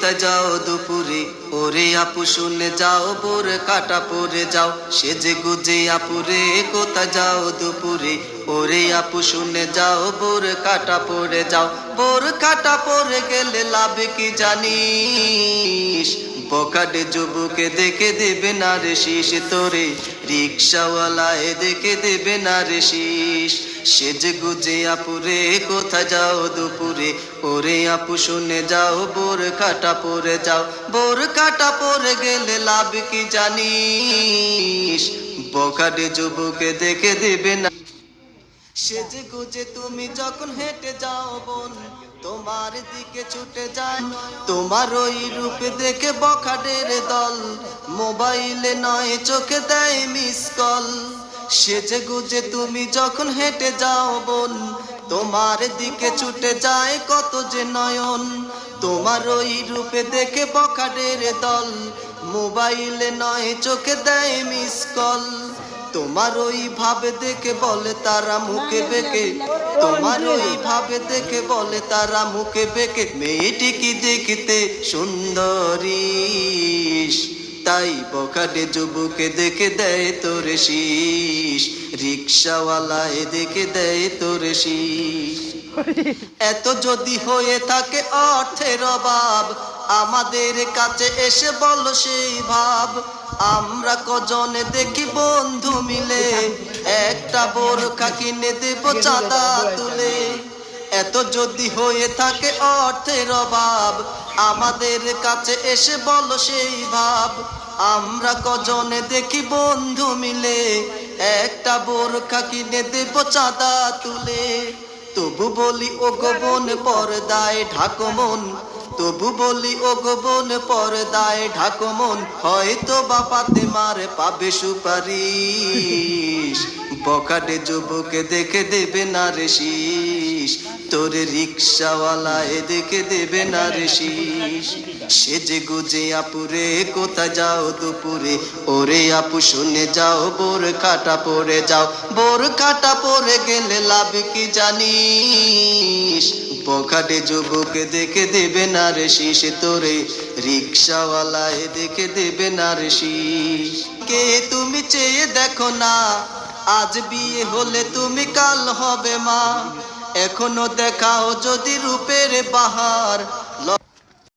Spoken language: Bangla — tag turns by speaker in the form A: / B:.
A: কোথায় যাও দুপুরে, ওরে আপু শুনে যাও বোর কাটা পরে যাও, সেজে গুজে আপুরে কোথায় যাও দুপুরে, ওরে আপু শুনে যাও বোর কাটা পরে যাও। বোর কাটা পরে গেলে লাভ কি জানিস, বখাটে যুবকে দেখে দেবে না রে শীষ তোরে, রিক্সাওয়ালায় দেখে দেবে না রে শীষ। সেজে গুজে আপুরে কোথায় যাও দুপুরে, ওরে আপু শুনে যাও বোর কাটা পরে যাও। বোর কাটা পরে গেলে লাভ কি জানিস, বখাটে যুবকে দেখে দেবে না। সেজে গুজে তুমি যখন হেঁটে যাও বোন, তোমার দিকে ছুটে যায় তোমার ওই রূপে দেখে বখাটের দল, মোবাইলে নয় চোখে দেয় মিস কল। সেজে গুজে তুমি যখন হেঁটে যাও বোন, তোমার দিকে ছুটে যায় কত যে নয়ন, তোমার ওই রূপে দেখে বখাটের দল, মোবাইলে নয় চোখে দেয় মিস কল। তোমার ওই ভাবে দেখে বলে তারা মুখে বেঁকে, তোমার ওই ভাবে দেখে বলে তারা মুখে বেঁকে, মেয়েটি কি দেখতে সুন্দরী, তাই বখাটে যুবকে দেখে দেয় তোরে শীষ, রিক্সাওয়ালায় দেখে দেয় তোরে শীষ। এত যদি হয়ে থাকে অর্থের অভাব, আমাদের কাছে এসে বল সেই ভাব, আমরা কজনে দেখি বন্ধু মিলে একটা বোরখা কিনে দেব চাঁদা তুলে। এত যদি হয়ে থাকে অর্থের অভাব, আমাদের কাছে এসে বল সেই ভাব, আমরা কজনে দেখি বন্ধু মিলে একটা বোরখা কিনে দেব চাঁদা তুলে। তবু বলি ও গোপন পর্দায় ঢাকো মন, তবু বলি ও গোপন পর্দায় ঢাকো মন, হয়তো বাপাতে মারে পাবে সুপারিশ, বখাটে যুবকে দেখে দেবে না রে শীষ, তোরে রিক্সাওয়ালায় দেখে দেবে না রে শীষ। সেজে গুজে আপুরে কোথায় যাও দুপুরে, ওরে আপু শুনে যাও বোর কাটা পরে যাও। বোর কাটা পরে গেলে লাভ কি জানিস, বখাটে যুবকে দেখে দেবে না রে শীষ, তোরে রিক্সাওয়ালায় দেখে দেবে না রে শীষ। কে তুমি চেয়ে দেখো না, আজ বিয়ে হলে তুমি কাল হবে মা, এখনো দেখাও যদি রূপের বাহার,